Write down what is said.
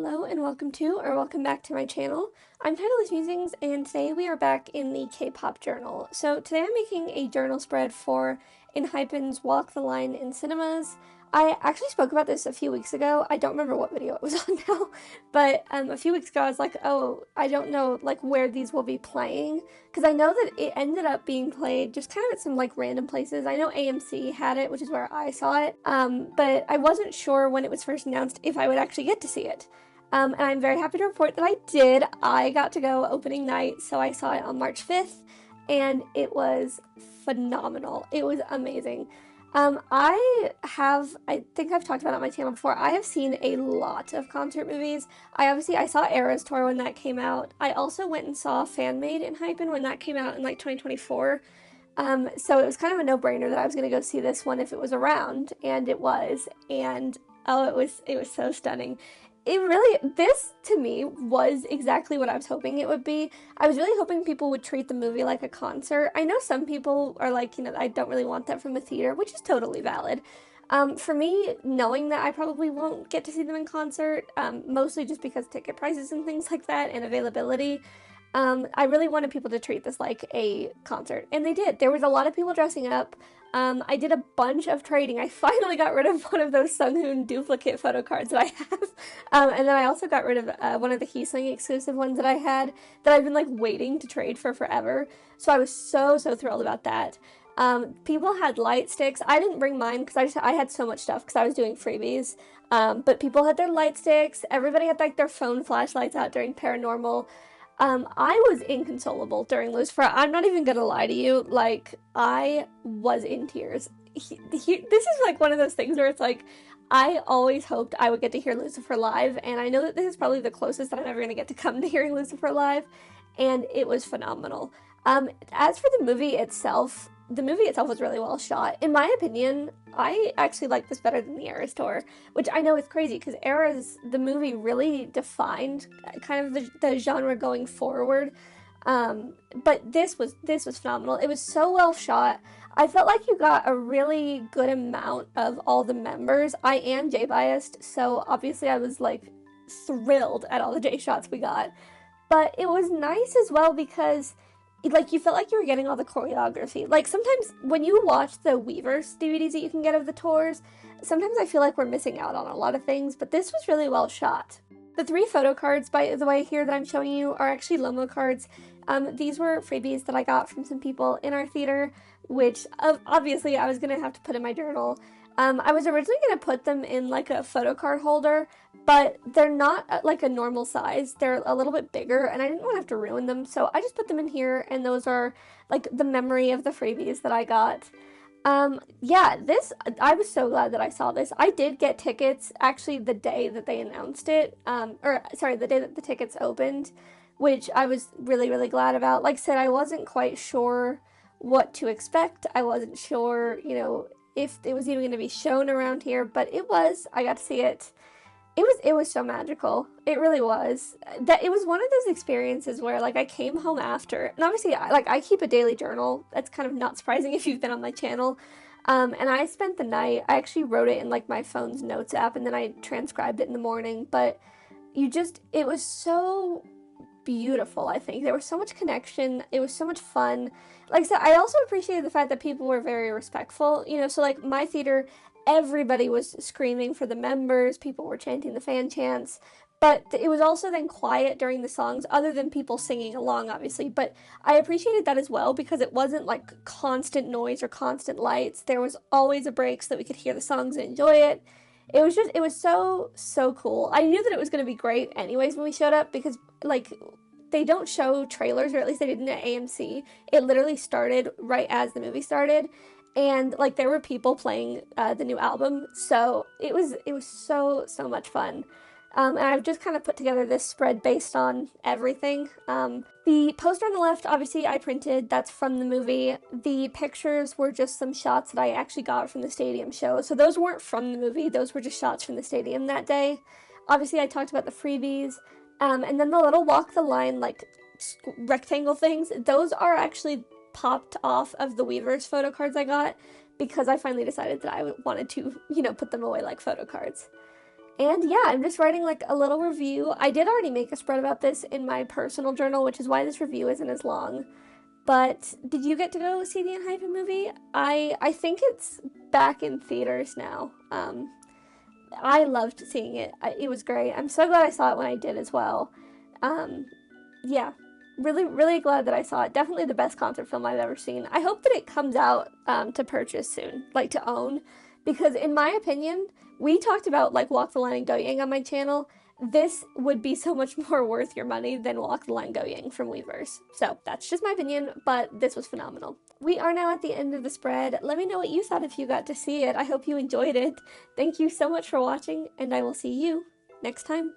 Hello and welcome back to my channel. I'm Titleless Musings and today we are back in the K-pop journal. So today I'm making a journal spread for Enhypen's Walk the Line in cinemas. I actually spoke about this a few weeks ago. I don't remember what video it was on now, but a few weeks ago I was like, oh, I don't know like where these will be playing, because I know that it ended up being played just kind of at some like random places. I know AMC had it, which is where I saw it, but I wasn't sure when it was first announced if I would actually get to see it. And I'm very happy to report that I did. I got to go opening night, so I saw it on March 5th, and it was phenomenal. It was amazing. I think I've talked about it on my channel before, I have seen a lot of concert movies. I saw Eras Tour when that came out. I also went and saw Fan Made Enhypen when that came out in like 2024. So it was kind of a no-brainer that I was going to go see this one if it was around, and it was, and oh, it was so stunning. This to me was exactly what I was hoping it would be. I was really hoping people would treat the movie like a concert. I know some people are like, I don't really want that from a theater, which is totally valid. For me, knowing that I probably won't get to see them in concert, mostly just because ticket prices and things like that and availability, I really wanted people to treat this like a concert, and they did. There was a lot of people dressing up. I did a bunch of trading. I finally got rid of one of those Sunghoon duplicate photo cards that I have. And then I also got rid of one of the Heesling exclusive ones that I had that I've been like waiting to trade for forever. So I was so thrilled about that. People had light sticks. I didn't bring mine because I had so much stuff because I was doing freebies. But people had their light sticks. Everybody had like their phone flashlights out during Paranormal. I was inconsolable during Lucifer. I'm not even gonna lie to you, like, I was in tears. This is like one of those things where it's like, I always hoped I would get to hear Lucifer live, and I know that this is probably the closest that I'm ever gonna get to come to hearing Lucifer live, and it was phenomenal. As for the movie itself was really well shot. In my opinion, I actually like this better than the Eras tour, which I know is crazy because Eras, the movie, really defined kind of the genre going forward. But this was phenomenal. It was so well shot. I felt like you got a really good amount of all the members. I am J-biased, so obviously I was like thrilled at all the J shots we got. But it was nice as well because like, you felt like you were getting all the choreography. Like, sometimes when you watch the Weverse DVDs that you can get of the tours, sometimes I feel like we're missing out on a lot of things, but this was really well shot. The 3 photo cards, by the way, here that I'm showing you are actually Lomo cards. These were freebies that I got from some people in our theater, which obviously I was going to have to put in my journal. I was originally going to put them in like a photo card holder, but they're not like a normal size. They're a little bit bigger, and I didn't want to have to ruin them, so I just put them in here, and those are like the memory of the freebies that I got. Yeah, I was so glad that I saw this. I did get tickets actually the day that they announced it, the day that the tickets opened, which I was really glad about. Like I said, I wasn't quite sure what to expect. I wasn't sure, if it was even going to be shown around here, but it was. I got to see it. It was so magical. It really was. That it was one of those experiences where like I came home after, and obviously I keep a daily journal. That's kind of not surprising if you've been on my channel. And I spent the night. I actually wrote it in like my phone's notes app, and then I transcribed it in the morning. But it was so beautiful. I think there was so much connection. It was so much fun. Like I said, I also appreciated the fact that people were very respectful, so like my theater, everybody was screaming for the members, people were chanting the fan chants, but it was also then quiet during the songs, other than people singing along, obviously. But I appreciated that as well, because it wasn't like constant noise or constant lights. There was always a break so that we could hear the songs and enjoy it. It was so cool. I knew that it was going to be great anyways when we showed up, because like they don't show trailers, or at least they didn't at AMC. It literally started right as the movie started, and like there were people playing the new album, so it was so much fun. And I've just kind of put together this spread based on everything. The poster on the left, obviously I printed, that's from the movie. The pictures were just some shots that I actually got from the stadium show, so those weren't from the movie, those were just shots from the stadium that day. Obviously I talked about the freebies, and then the little walk the line like rectangle things, those are actually popped off of the Weverse photo cards I got, because I finally decided that I wanted to, put them away like photo cards. And yeah, I'm just writing like a little review. I did already make a spread about this in my personal journal, which is why this review isn't as long. But did you get to go see the Enhypen movie? I think it's back in theaters now. I loved seeing it. It was great. I'm so glad I saw it when I did as well. Um, yeah, really, really glad that I saw it. Definitely the best concert film I've ever seen. I hope that it comes out to purchase soon, like to own, because in my opinion, we talked about like Walk the Line and Go Yang on my channel. This would be so much more worth your money than Walk the Line Go Yang from Weverse. So that's just my opinion, but this was phenomenal. We are now at the end of the spread. Let me know what you thought if you got to see it. I hope you enjoyed it. Thank you so much for watching, and I will see you next time.